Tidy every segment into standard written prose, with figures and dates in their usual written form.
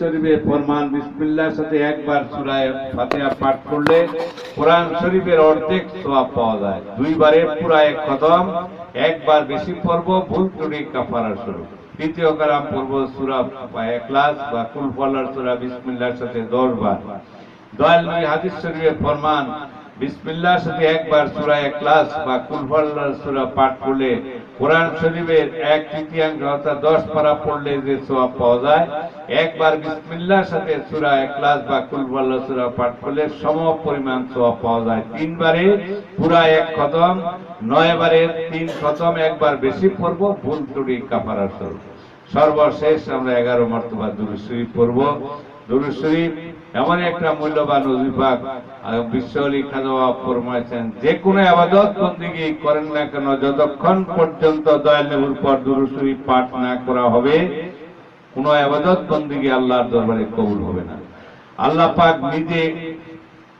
শরীফে ফরমান বিসমিল্লাহর সাথে একবার সূরা ফাতিহা পাঠ করলে কোরআন শরীফের অর্ধেক সওয়াব পাওয়া যায়। দুইবারে পুরা এক খতম, একবার বেশি পড়ব ভুল ত্রুটি কাফারা স্বরূপ। তৃতীয় কালাম পড়ব সূরা ইখলাস বা কুল ফলার সূরা বিসমিল্লাহর সাথে 10 বার। দয়াল নবী হাদিস শরীফে ফরমান বিসমিল্লাহর সাথে একবার সূরা ইখলাস বা কুল ফলার সূরা পাঠ করলে কোরআন শরীফের 1/3 অর্থাৎ 10 পারা পড়লে যে সওয়াব পাওয়া যায়, একবার বিসমিল্লাহর সাথে সূরা ইখলাস বা কুল ফলার সূরা পাঠ করলে সম পরিমাণ সওয়াব পাওয়া যায়। 3 বারে পুরা এক খতম, 9 বারে 3 খতম, একবার বেশি পড়ব ভুল ত্রুটি কাফারা স্বরূপ। সর্বশেষ আমরা 11 মর্তবা দুরূদ শরীফ পড়ব। দুরূদ শরীফ এমন একটা মূল্যবান ওজিফা, বিশ্বলি খাজা ফরমাইছেন যে কোনো ইবাদত বন্দেগী করেন না কেন, যতক্ষণ পর্যন্ত দয়াল নবীর উপর দুরূদ শরীফ পাঠ না করা হবে কোনো ইবাদত বন্দেগী আল্লাহর দরবারে কবুল হবে না। আল্লাহ পাক নিজে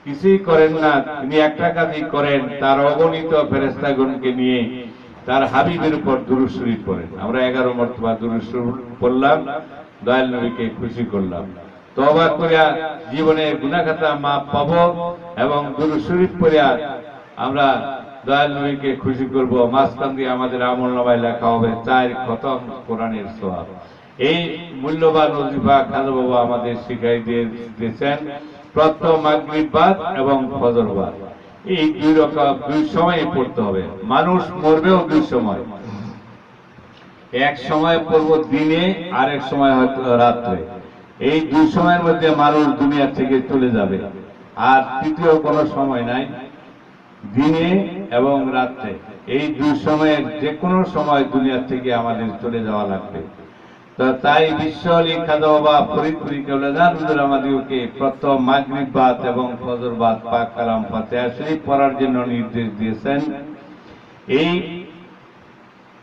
কিছুই করেন না, তিনি একটা কাজই করেন, তার অগণিত ফেরেশতাগণকে নিয়ে তার হাবিবের উপর দুরূদ শরীফ পড়েন। আমরা 11 মর্তবা দুরূদ শরীফ পড়লাম, দয়াল নবীকে খুশি করলাম। তওবা করিয়া জীবনের গুনাহ খাতা মাফ পাবো এবং দুরূদ শরীফ পড়িয়া আমরা দয়াল নবীকে খুশি করব। মাঝখান দিয়ে আমাদের আমলনামায় লেখা হবে 4 খতম কোরআনের সওয়াব। এই মূল্যবান ওজিফা খাজা বাবা আমাদের শিখাই দিয়েছেন প্রত্যহ মাগরিব বাদ এবং ফজর বাদ। এই দুই সময়ে পড়তে হবে। মানুষ মরবেও 2 সময়, এক সময় পড়ব দিনে আর এক সময় হয়তো রাত্রে। এই 2 সময়ের মধ্যে মানুষ দুনিয়া থেকে চলে যাবে, আর তৃতীয় কোনো সময় নাই, দিনে এবং রাত্রে। এই 2 সময়ের যে কোনো সময় দুনিয়া থেকে আমাদের চলে যাওয়া লাগবে। তো তাই বিশ্বলি খাজা বাবা ফরিদপুরি কেবলাদান হুজুর আমাদেরকে প্রথম মাগরিব বাদ এবং ফজর বাদ পাক কালাম ফাতিহা শরীফ পড়ার জন্য নির্দেশ দিয়েছেন। এই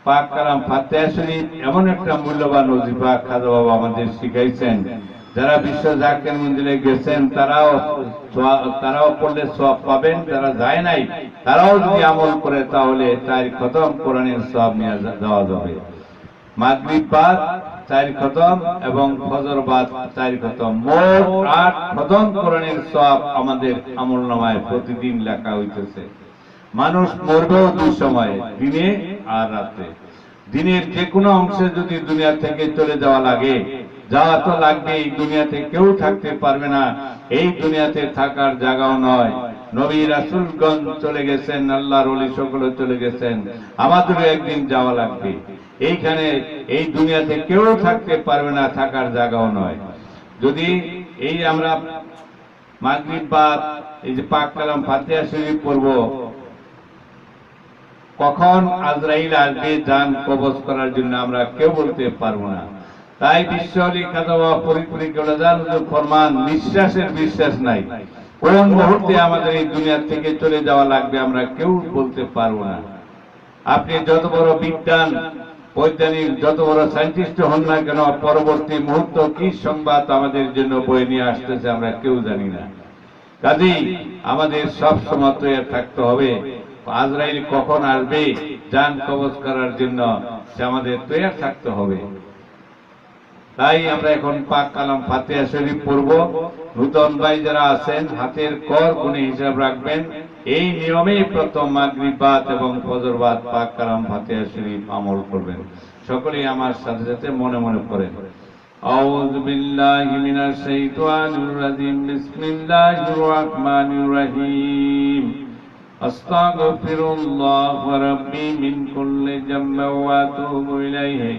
পাক কালাম ফাতিহা শরীফ এমন একটা মূল্যবান ওজিফা খাজা বাবা আমাদের শিখাইছেন, যারা বিশ্ব জাকির মন্দিরে গেছেন তারাও পড়লে সওয়াব পাবেন, যারা যায় নাই তারাও যদি আমল করে তাহলে 4 খতম কোরআনের সওয়াব নিয়ে যাওয়া যাবে। মাগরিব বাদ 4 খতম এবং ফজর বাদ 4 খতম, মোট 8 খতম কোরআনের সওয়াব আমাদের আমলনামায় প্রতিদিন লেখা হইতেছে। মানুষ মরবেও 2 সময়ে, দিনে আর রাতে। দিনের যে কোনো অংশে যদি দুনিয়া থেকে চলে যাওয়া লাগে, যাওয়া তো লাগবে, এই দুনিয়াতে কেউ থাকতে পারবে না, এই দুনিয়াতে থাকার জায়গাও নয়। নবী রাসূলগণ চলে গেছেন, আল্লাহর ওলি সকলে চলে গেছেন, আমাদেরও একদিন যাওয়া লাগবে। এইখানে এই দুনিয়াতে কেউ থাকতে পারবে না, থাকার জায়গাও নয়। যদি এই আমরা মাগরিব বাদ এই যে পাক কালাম ফাতিহা শরীফ পড়ব, কখন আজরাইল আসবে জান কবজ করার জন্য আমরা কেউ বলতে পারবো না। তাই বিশ্বলি খাজা বাবা ফরিদপুরি কেবলাদান হুজুর ফরমান নিঃশ্বাসের বিশ্বাস নাই, কোন মুহূর্তে আমাদের এই দুনিয়া থেকে চলে যাওয়া লাগবে আমরা কেউ বলতে পারবো না। আপনি যত বড় বিজ্ঞান বৈজ্ঞানিক, যত বড় সায়েন্টিস্ট হন না কেন, পরবর্তী মুহূর্ত কি সংবাদ আমাদের জন্য বয়ে নিয়ে আসতেছে আমরা কেউ জানি না। কাজেই আমাদের সব সময় তৈরি থাকতে হবে, আজরাইল কখন আসবে জান কবজ করার জন্য সে আমাদের তৈরি থাকতে হবে। তাই আমরা এখন পাক কালাম ফাতিহা শরীফ পড়ব। নূতন ভাই যারা আছেন হাতের কর গুণে হিসাব রাখবেন। এই নিয়মে প্রথম মাগরিব বাদ এবং ফজর বাদ পাক কালাম ফাতিহা শরীফ আমল করবেন। সকলেই আমার সাথে সাথে মনে মনে পড়েন। আউযু বিল্লাহি মিনাশ শাইতানির রাজিম, বিসমিল্লাহির রহমানির রহিম। আস্তাগফিরুল্লাহ রাব্বি মিন কুল্লি যামবি ওয়া আতুবু ইলাইহি।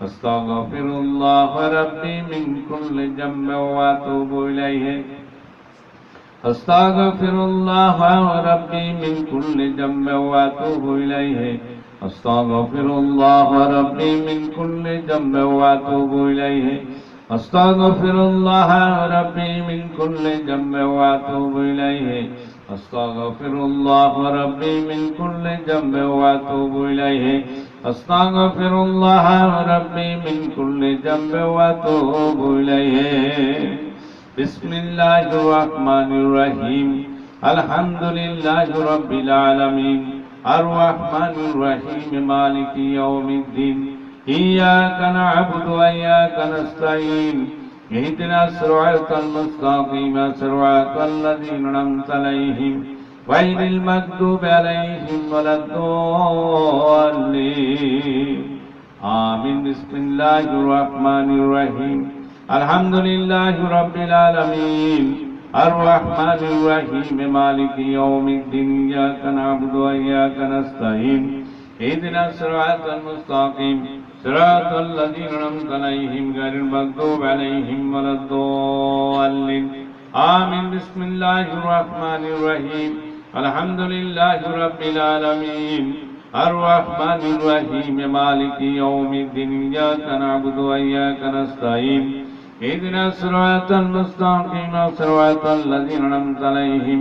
আস্তাগফিরুল্লাহ রাব্বি মিন কুল্লি যামবি ওয়া আতুবু ইলাইহি। আস্তাগফিরুল্লাহ রাব্বি মিন কুল্লি যামবি ওয়া আতুবু ইলাইহি। আস্তাগফিরুল্লাহ রাব্বি মিন কুল্লি যামবি ওয়া আতুবু ইলাইহি। আস্তাগফিরুল্লাহ রাব্বি মিন কুল্লি যামবি ওয়া আতুবু ইলাইহি। আস্তাগফিরুল্লাহ রাব্বি মিন কুল্লি যামবি ওয়া আতুবু ইলাইহি। আস্তাগফিরুল্লাহ রাব্বি মিন কুল্লি যামবি ওয়া আতুবু ইলাইহি। বিসমিল্লাহির রহমানির রহিম। আলহামদুলিল্লাহি রাব্বিল আলামিন। আর রহমানির রহিম। মালিকি ইয়াউমিদ্দিন। ইয়াকা না'বুদু ওয়া ইয়াকা নাস্তাঈন। اهدنا الصراط المستقيم صراط الذين أنعمت عليهم غير المغضوب عليهم ولا الضالين آمين بسم الله الرحمن الرحيم الحمد لله رب العالمين الرحمن الرحيم مالك يوم الدين إياك نعبد وإياك نستعين اهدنا الصراط المستقيم صراط الذين أنعمت عليهم غير المغضوب عليهم ولا الضالين آمين بسم الله الرحمن الرحيم الحمد لله رب العالمين الرحمن الرحيم مالك يوم الدين إياك نعبد وإياك نستعين اهدنا الصراط المستقيم صراط الذين أنعمت عليهم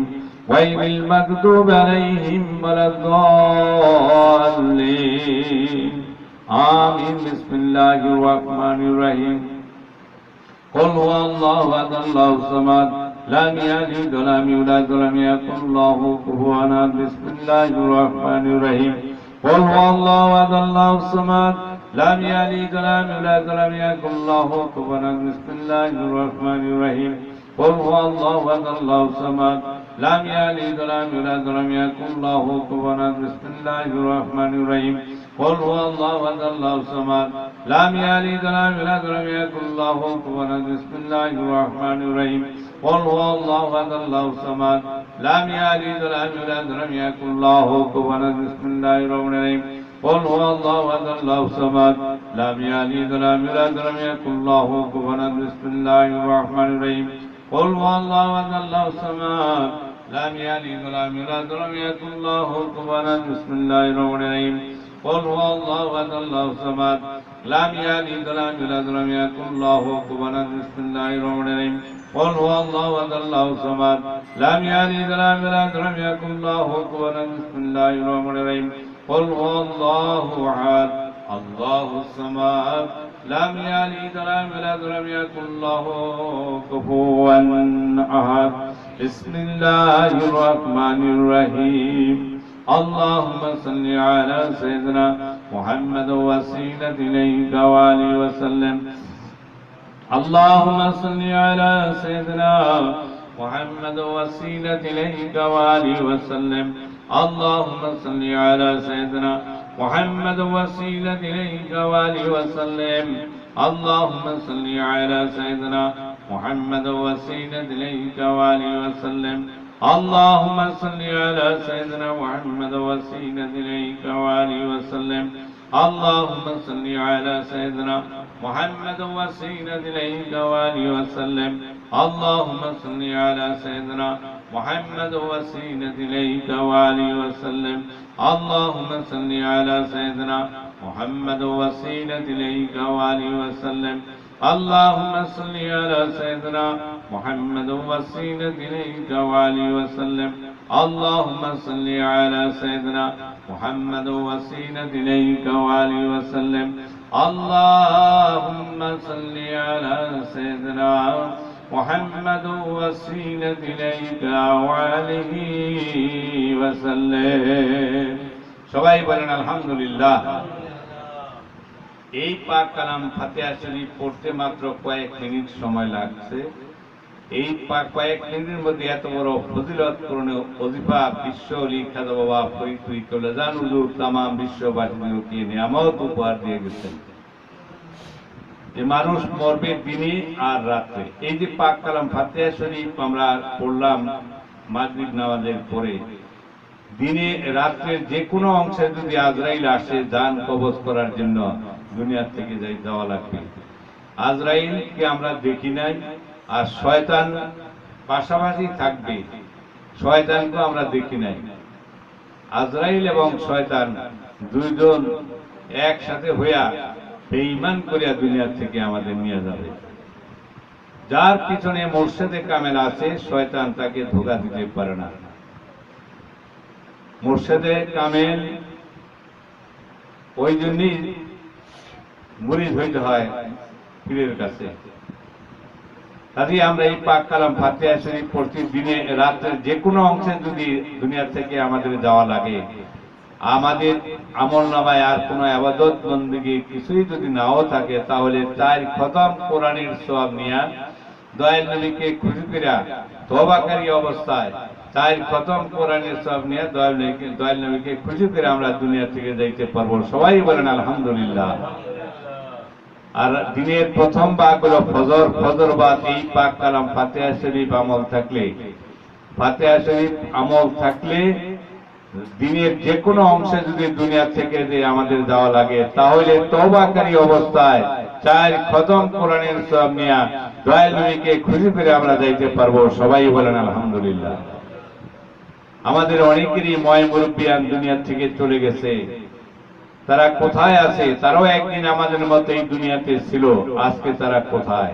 غير المغضوب عليهم ولا الضالين آمين بسم الله الرحمن الرحيم قل هو الله أحد الله الصمد لم يلد ولم يولد ولم يكن له كفوا أحد بسم الله الرحمن الرحيم قل هو الله أحد الله الصمد لم يلد ولم يولد ولم يكن له كفوا أحد بسم الله الرحمن الرحيم قل هو الله أحد الله الصمد لم يلد ولم يولد ولم يكن له كفوا أحد بسم الله الرحمن الرحيم قل هو الله أحد الله الصمد لم يلد ولم يولد ولم يكن له كفوا أحد بسم الله الرحمن الرحيم قل هو الله أحد الله الصمد لم يلد ولم يولد ولم يكن له كفوا أحد بسم الله الرحمن الرحيم قل هو الله أحد الله الصمد لم يلد ولم يولد ولم يكن له كفوا أحد بسم الله الرحمن الرحيم قل هو الله أحد الله الصمد لم يلد ولم يولد ولم يكن له كفوا أحد بسم الله الرحمن الرحيم قل هو الله أحد الله الصمد لم يلد ولم يولد ولم يكن له كفوا أحد بسم الله الرحمن الرحيم قل هو الله أحد الله الصمد لم يلد ولم يولد ولم يكن له كفوا أحد بسم الله الرحمن الرحيم قل هو الله أحد الله الصمد لم يلد ولم يولد ولم يكن له كفوا أحد بسم الله الرحمن الرحيم اللهم صل على سيدنا محمد وسيلة إليك وآله وسلم اللهم صل على سيدنا محمد وسيلة إليك وآله وسلم اللهم صل على سيدنا محمد وسيلة إليك وآله وسلم اللهم صل على سيدنا محمد وسيلة إليك وآله وسلم اللهم صل على سيدنا محمد وسيلة إليك وآله وسلم اللهم صل على سيدنا محمد وسيلة إليك وآله وسلم اللهم صل على سيدنا محمد وسيلة إليك وآله وسلم اللهم صل على سيدنا محمد وسيلة إليك وآله وسلم اللهم صل على سيدنا محمد وسيلة إليك وآله وسلم اللهم صل على سيدنا محمد وسيلة إليك وآله وسلم اللهم صل على سيدنا محمد وسيلة إليك وآله وسلم সবাই বলেন আলহামদুলিল্লাহ। এই পাক কালাম ফাতিহা শরীফ পড়তে মাত্র কয়েক মিনিট সময় লাগছে। এই কয়েক মিনিটের মধ্যে এত বড় ফজিলতপূর্ণ ওজিফা বিশ্ব ওলি খাজা বাবা ফরিদপুরি কলেজান হুজুর তামাম বিশ্ববাসীকে নিয়ামত উপহার দিয়ে গেছেন যে মানুষ মরবে দিনে আর রাত্রে। এই যে পাক কালাম ফাতিহা শরীফ আমরা পড়লাম মাগরিব নামাজের পরে, দিনে রাত্রের যে কোনো অংশে যদি আজরাইল আসে জান কবজ করার জন্য দুনিয়া থেকে যাওয়া লাগবে। আজরাইলকে আমরা দেখি নাই, আর শয়তান পাশাপাশি থাকবে, শয়তানকে আমরা দেখি নাই। আজরাইল এবং শয়তান দুইজন একসাথে হইয়া বেঈমান করিয়া দুনিয়া থেকে আমাদের নিয়ে যাবে। যার পিছনে মুর্শিদে কামেল আছে শয়তান তাকে ধোঁকা দিতে পারে না। মুর্শিদে কামেল ওই জন্যই মুরিদ হইতে হয় পীরের কাছে। কাজে আমরা এই পাক কালাম ফাতিহা শরীফ পড়ছি দিনে রাত্রের যে কোনো অংশে যদি দুনিয়া থেকে আমাদের যাওয়া লাগে, আমাদের আমলনামায় আর কোনো ইবাদত বন্দেগী কিছুই যদি নাও থাকে, তাহলে 4 খতম কোরআনের সওয়াব নিয়া দয়াল নবীকে খুশি করিয়া তওবাকারী অবস্থায় 4 খতম কোরআনের সওয়াব নিয়া দয়াল নবীকে খুশি করে আমরা দুনিয়া থেকে যাইতে পারবো। সবাই বলেন আলহামদুলিল্লাহ। আর দিনের প্রথম ভাগ হলো ফজর। ফজর বাদ এই পাক কালাম ফাতিহা শরীফ আমল থাকলে, ফাতিহা শরীফ আমল থাকলে দিনের যে কোনো অংশে যদি দুনিয়া থেকে যে আমাদের যাওয়া লাগে, তাহলে তওবাকারী অবস্থায় 4 খতম কোরআনের সওয়াব নিয়া দয়াল নবীকে খুশি করে আমরা যাইতে পারবো। সবাই বলেন আলহামদুলিল্লাহ। আমাদের অনেকেরই ময় মুরব্বিয়ান দুনিয়া থেকে চলে গেছে, তারা কোথায় আছে? তারাও একদিন আমাদের মতো এই দুনিয়াতে ছিল, আজকে তারা কোথায়?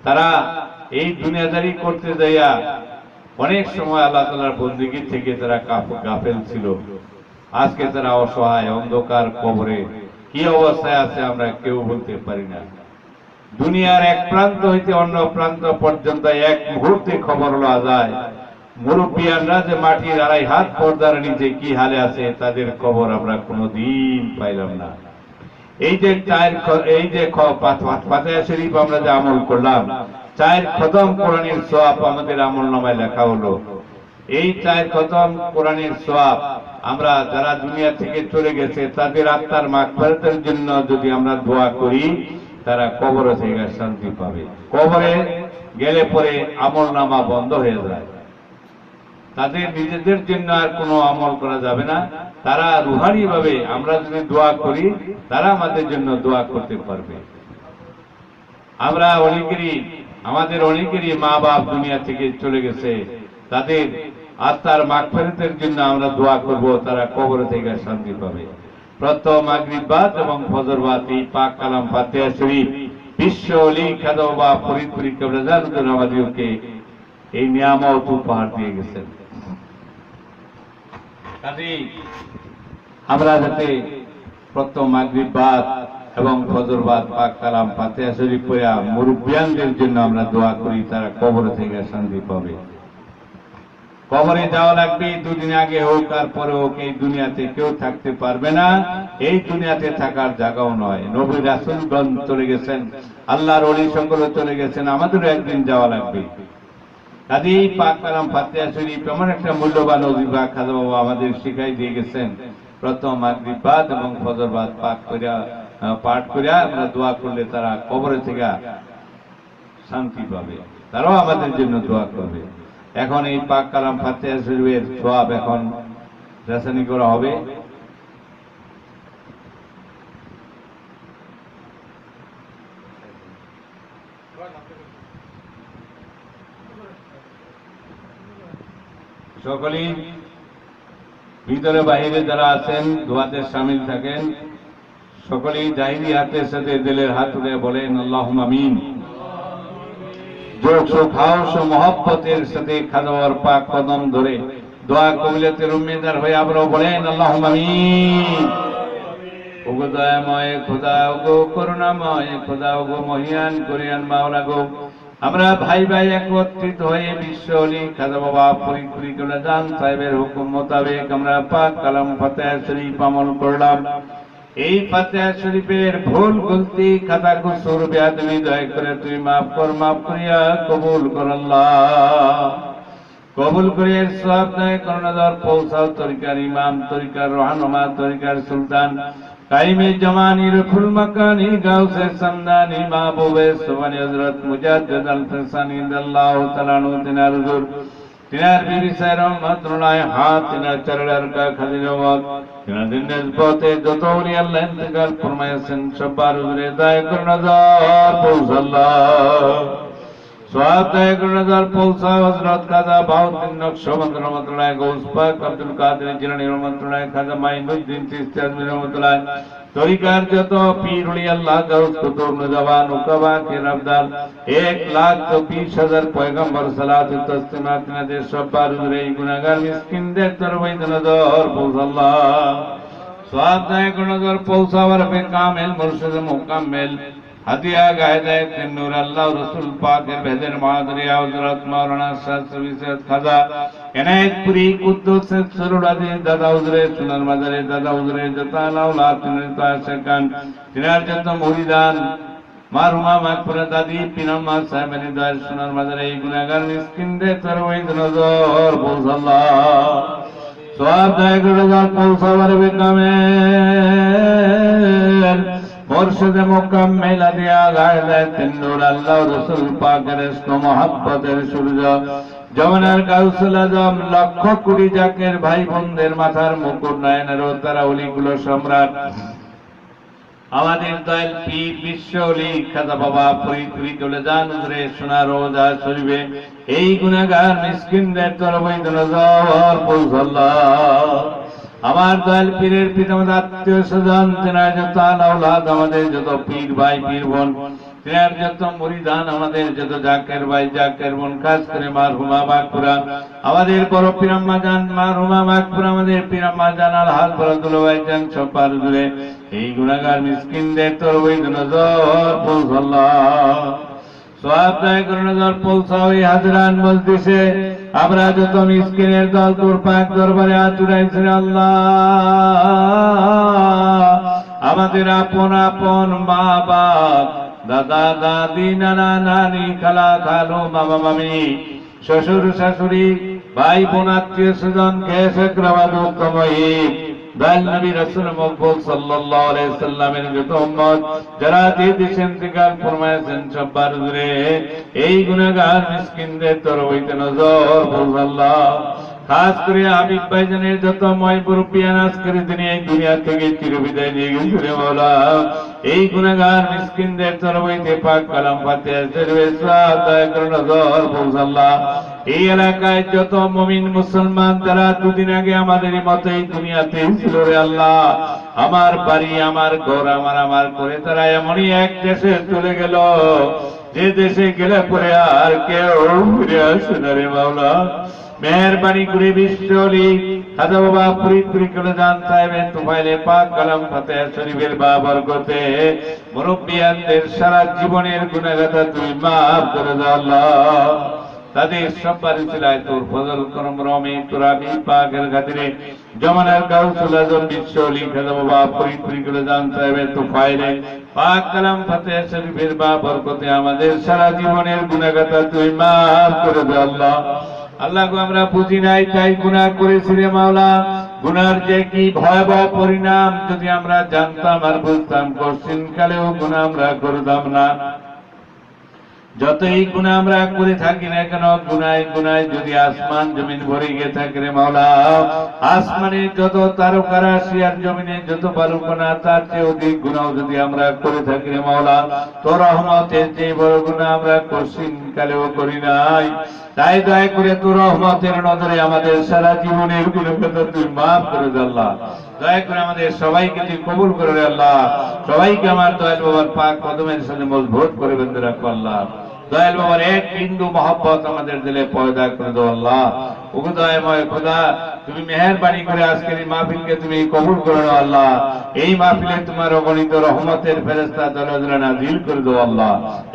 তারা এই দুনিয়াদারি করতে যাইয়া অনেক সময় আল্লাহ তাআলার বন্দেগী থেকে তারা গাফেল ছিল। আজকে তারা অসহায় অন্ধকার কবরে কি অবস্থায় আছে আমরা কেউ বলতে পারি না। দুনিয়ার এক প্রান্ত হইতে অন্য প্রান্ত পর্যন্ত এক মুহূর্তে খবর লওয়া যায়। মুরব্বিয়ানরা যে মাটির 2.5 হাত পর্দার নিচে কি হালে আছে, তাদের খবর আমরা কোনোদিন পাইলাম না। এই যে ফাতিহা শরীফ আমরা যে আমল করলাম, 4 খতম কোরআনের সওয়াব আমাদের আমলনামায় লেখা হলো। এই 4 খতম কোরআনের সওয়াব আমরা যারা দুনিয়া থেকে চলে গেছে তাদের আত্মার মাগফিরাতের জন্য যদি আমরা দোয়া করি, তারা কবরে থেকে শান্তি পাবে। কবরে গেলে পরে আমলনামা বন্ধ হয়ে যায়, তাদের নিজেদের জন্য আর কোনো আমল করা যাবে না। তারা রুহানি ভাবে আমরা যদি দোয়া করি, তারা আমাদের জন্য দোয়া করতে পারবে। আমরা আমাদের অনেকেরই মা বাপ দুনিয়া থেকে চলে গেছে, তাদের আত্মার মাগফিরাতের জন্য আমরা দোয়া করব, তারা কবর থেকে শান্তি পাবে। প্রথম মাগরিব বাদ এবং ফজর বাদ এই পাক কালাম ফাতিহা শরীফ বিশ্ব ওলি খাজা বাবা ফরিদপুরি কেবলাজান আমাদেরকে এই নিয়ামত উপহার দিয়ে গেছেন। কাজেই আমরা যাতে প্রথম মাগরিব বাদ এবং ফজর বাদ পাক কালাম ফাতিহা শরীফ পড়ে মুরব্বিয়ানদের জন্য আমরা দোয়া করি, তারা কবর থেকে শান্তি পাবে। কবরে যাওয়া লাগবে, দুদিন আগে হোক আর পরে হোক, এই দুনিয়াতে কেউ থাকতে পারবে না। এই দুনিয়াতে থাকার জায়গাও নয়। নবী রাসূলগণ চলে গেছেন, আল্লাহর ওলি সকল চলে গেছেন, আমাদেরও একদিন যাওয়া লাগবে। কাজেই পাক কালাম ফাতিহা শরীফ এমন একটা মূল্যবান অজিফা খাজা বাবা আমাদের শিখাই দিয়ে গেছেন। প্রথম মাগরিব বাদ এবং ফজর বাদ পাঠ করিয়া আমরা দোয়া করলে তারা কবরে থেকে শান্তি পাবে, তারাও আমাদের জন্য দোয়া করবে। এখন এই পাক কালাম ফাতিহা শরীফের সওয়াব এখন রেশনি করা হবে। সকলেই ভিতরে বাহিরে যারা আছেন দোয়াতে শামিল থাকেন। সকলেই জাহিরি হাতের সাথে দিলের হাত তুলে বলেন আল্লাহুম্মা আমিন। যোগ সুখাওস মহব্বতের সাথে খাজাওয়ার পাক কদম ধরে দোয়া কবুলিয়তের উম্মেদার হয়ে আমরা বলেন আল্লাহুম্মা আমিন। ওগো দয়াময় খোদা, ওগো করুণাময় খোদা, ওগো মহিয়ান কোরিয়ান মাওলা গো, আমরা ভাই ভাই একত্রিত হয়ে বিশ্ব ওলি খাজা বাবা ফরিদপুরি কেবলাজান সাহেবের হুকুম মোতাবেক আমরা পাক কালাম ফাতিহা শরীফ আমল করলাম। এই ফাতিহা শরীফের ভুল গলতি খাতা কুসুর বেয়াদবি দয়া করে তুই মাফ করিয়া কবুল কর আল্লাহ। কবুল করিয়া সওয়াব দয়া করুণাধর পৌঁছাও তরিকার ইমাম, তরিকার রহনুমা, তরিকার সুলতান কাইমে জামানি রুহুল মাকানি গাউসে সামদানি মাহবুবে সুবহানি হযরত মুজাদ্দিদ আল ফিসানি আল্লাহু তাআলা তিনার হুজুর তিনার বিবি সাহেব রহমাতুল্লাহ হাত তিনার চরণের কা খাজিরওয়াত তিনার দিনের পথে যত ওলি আল্লাহ ইন্তেকাল ফরমায়েছেন সবার হুজুরে দয়া করুন নজর পৌঁছাল্লাহ। সওয়াব দয়া করুন নজর পৌঁছাও হযরত খাজা বাউদ্দিন নকশবন্দ রহমাতুল্লাহ, গৌস পাক আব্দুল কাদের জিলানী রহমাতুল্লাহ, খাজা মাইনুদ্দিন চিশতি আজমি রহমাতুল্লাহ, তরিকার যত পীর ওলি আল্লাহ গাউস কুতুব নজওয়ান উকাবা কে আবদাল 1,20,000 পয়গম্বর সালাত ও তাসলিমাত নাদের সবার হুজুরে গুনাহগার মিসকিনদের তরবাই নজর পৌঁছাল্লাহ। সওয়াব দয়া করুন নজর পৌঁছাওয়ার পে কামেল মুর্শিদ মুকাম্মেল হাদিয়া গায়দাত নূর আল্লাহ রাসূল পাকের ভেদের মাদরিয়া হযরত মাওলানা শাস্ত্রী সৈয়দ খাজা এনায়েতপুরি কুদ্দুস সরুল আজিজ দাদা হুজুরে সোনার মাজারে দাদা হুজুরে যত আলাউলা তিনের তাশকান তিনার যত মুরিদান মারহুমা মাগফিরা দাদি পিনাম্মা সাহেবের দয়ার সোনার মাজারে এই গুনাহগার মিসকিনদের তরওয়াইদ নজর বলসাল্লাহ সওয়াব দায় করে যার পৌঁছাবার বিকামে মুর্শিদে মুকাম্মিল দিয়া গায়দাত নূর আল্লাহ রাসূল পাকের ইশক মোহাব্বতের সূর্য যমুনার গাউসুল আজম লক্ষ কোটি জাকের ভাই বোনদের মাথার মুকুট নয়নের তারা ওলিগুলো সম্রাট আমাদের দয়াল পীর বিশ্ব ওলি খাজা বাবা ফরিদপুরি চলে যান হুজুরে সোনার রোজা শরীফে এই গুনাহগার মিসকিনদের তরবাইদ নজর পৌঁছাল্লাহ আমার দয়াল পীরের পিতামাতা আত্মীয় স্বজন তেনার যত আওলাদ আমাদের যত পীর ভাই পীর বোন তেনার যত মুরিদান আমাদের যত জাকের ভাই জাকের বোন খাস করে মারহুমা মাগফিরা আমাদের বড় পীরাম্মা জান মারহুমা মাগফিরা আমাদের পীরাম্মা জান আলহাজ বরদুল ভাই জান সবার জুড়ে এই গুনাহগার মিসকিনদের তরবাইদ নজর পৌঁছাল্লাহ সওয়াব দায় করে নজর পৌঁছাও এই হাজরান মজলিসে আমরা যত মিসকিনের দল তোর পাক দরবারে হাত উঠাইছি আল্লাহ আমাদের আপন আপন মা বাপ দাদা দাদি নানা নানি খালা খালু মামা মামি শ্বশুর শাশুড়ি ভাই বোন আত্মীয় স্বজন কেশ একরাবাদ উত্তময়ী দয়াল নবী রাসূল মকবুল সাল্লাল্লাহু আলাইহি সাল্লামের যত উম্মত যারা দেশে ইন্তেকাল ফরমায়েছেন সবার জুড়ে এই গুনাহগার মিসকিনদের তরবাইতে নজর বলসাল্লাহ খাস করে হাবিব ভাইজানের যত ময় মুরব্বিয়ান আজকের দিনে এই দুনিয়া থেকে চিরবিদায় নিয়ে গেছে রে মাওলা এই গুনাহগার মিসকিনদের তরবাইতে পাক কালাম ফাতিহা শরীফ সাদ দয়া করে নজর বলসাল্লাহ এই এলাকায় যত মুমিন মুসলমান যারা দুদিন আগে আমাদের মতো এই দুনিয়াতে ছিল রে আল্লাহ আমার বাড়ি আমার ঘর আমার করে তারা এমনই এক দেশে চলে গেল যে দেশে গেলে পরে আর কেউ ফিরে আসে না রে মাওলা মেহরবানি করে বিশ্ব ওলি খাজা বাবা ফরিদপুরি করে জান সাহেবের তুফাইলে পাক কালাম ফাতিহা শরীফের বরকতে মুরব্বিয়ানদের সারা জীবনের গুনাহগাতা তুমি মাফ করে দাও আল্লাহ তাদের সবার উসিলায় তোর ফজল করম রমে তুরাবি পাকের খাতিরে যমুনার গাউসুল আজম বিশ্ব ওলি খাজা বাবা ফরিদপুরি করে জান সাহেবের তুফাইলে পাক কালাম ফাতিহা শরীফের বরকতে আমাদের সারা জীবনের গুনাহগাতা তুমি মাফ করে দাও আল্লাহ আল্লাহ গো আমরা বুঝি নাই তাই গুনাহ করেছি রে মাওলা গুনার যে কি ভয়াবহ পরিণাম যদি আমরা জানতাম আর বুঝতাম কোশ্চিন কালেও গুনাহ আমরা করতাম না যতই গুনাহ আমরা করে থাকি না কেন গুনায় গুনায় যদি আসমান জমিন ভরে গিয়ে থাকে রে মাওলা আসমানে যত তারকারাশি আর জমিনে যত বালুকণা তার চেয়ে অধিক গুনাহ যদি আমরা করে থাকি রে মাওলা তোর রহমতের যে বড় গুনাহ আমরা কোশ্চিন কালেও করি নাই তাই দয়া করে তোর রহমতের নজরে আমাদের সারা জীবনের গুনাহকে তুই মাফ করে দে আল্লাহ দয়া করে আমাদের সবাইকে তুই কবুল করে রে আল্লাহ সবাইকে আমার দয়াল বাবার পাক কদমের সাথে মজবুত করে বেঁধে রাখো আল্লাহ দয়াল বাবার এক বিন্দু মহব্বত আমাদের দিলে পয়দা করে দাও আল্লাহ ওগো দয়াময় খোদা তুমি মেহেরবানি করে আজকের এই মাহফিলকে তুমি কবুল করে নাও আল্লাহ এই মাহফিলে তোমার অগণিত রহমতের ফেরেশতা দলে দলে নাযিল করে দাও আল্লাহ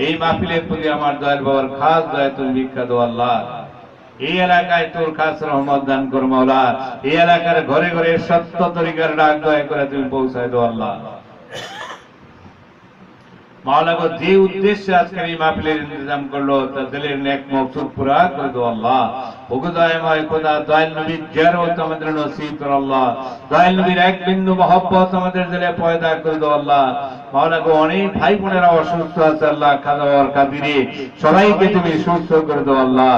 এই মাহফিলের প্রতি আমার দয়াল বাবার খাস দয়া তুমি ভিক্ষা দাও আল্লাহ এই এলাকায় তোর খাস রহমত দান কর মাওলা এই এলাকার ঘরে ঘরে সত্য তরিকার ডাক দয়া করে তুমি পৌঁছায় দাও আল্লাহ মাওলা গো যে উদ্দেশ্যে আজকের এই মাহফিলের ইন্তজাম করলো তার দিলের নেক মকসুদ পুরা করে দাও আল্লাহ ওগো দয়াময় খোদা দয়াল নবীর জিয়ারত আমাদের নসিব কর আল্লাহ দয়াল নবীর এক বিন্দু মহব্বত আমাদের দিলে পয়দা করে দাও আল্লাহ মাওলা গো অনেক ভাই বোনেরা অসুস্থ আছে আল্লাহ খাজা বাবার খাতিরে সবাইকে তুমি সুস্থ করে দাও আল্লাহ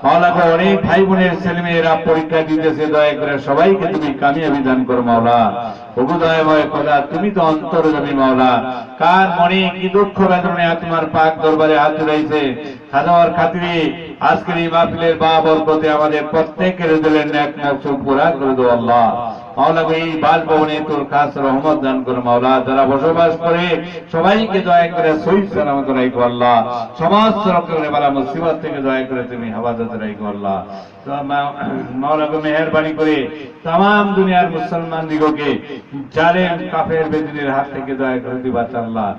মাওলা গো অনেক ভাই বোনের ছেলেমেয়েরা পরীক্ষা দিতেছে দয়া করে সবাইকে তুমি কামিয়াবি দান করো মাওলা ওগো দয়াময় খোদা তুমি তো অন্তর্যামী মাওলা কার মনে কি দুঃখ বেদনা তোমার পাক দরবারে হাত উঠাইছে খাজা বাবার খাতিরে আজকের এই মাহফিলের বরকতে আমাদের প্রত্যেকের দিলের নেক মকসুদ পুরা করে দাও আল্লাহ মাওলা গো এই বাল ভবনে তোর খাস রহমত দান করো মাওলা যারা বসবাস করে সবাইকে দয়া করে সহিহ সালামত রাখো আল্লাহ সমস্ত রকমের বালা মুসিবত থেকে দয়া করে তুমি হেফাজত রাখো আল্লাহ তো মাওলা গো মেহেরবানি করে तमाम দুনিয়ার মুসলমান দিগকে জালেম কাফের বেদিনের হাত থেকে দয়া করে দিবা আল্লাহ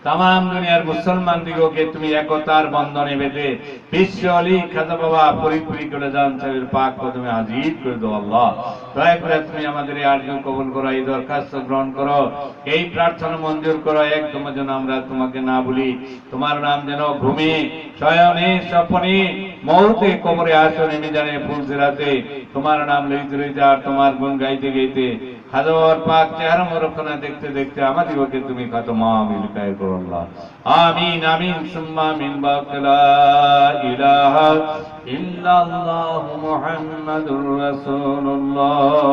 তাম দুনিয়ার মুসলমান দিগকে তুমি একতার বন্ধনে বেঁধে বিশ্ব অলি খাজা বাবা পরিপুরি করে যান সাহেবের পাক তুমি হাজির করে দাও আল্লাহ। দয়া করে তুমি আমাদের এই আরজু কবুল করো, এই দরখাস্ত গ্রহণ করো, এই প্রার্থনা মঞ্জুর করো। একদম যেন আমরা তোমাকে না ভুলি, তোমার নাম যেন ঘুমে শয়নে স্বপনে মৌতে কবরে আসনে মিজানে ফুলসিরাতে তোমার নাম লইতে লইতে আর তোমার গুণ গাইতে গাইতে খাজা বাবার পাক চেহারা মোরক্ষণা দেখতে দেখতে আমাদিগকে তুমি খাতমা মিলকায় করো আল্লাহ। আমিন আমিন সুম্মা মিন বাকলা ইলাহা ইল্লাল্লাহু মুহাম্মাদুর রাসূলুল্লাহ।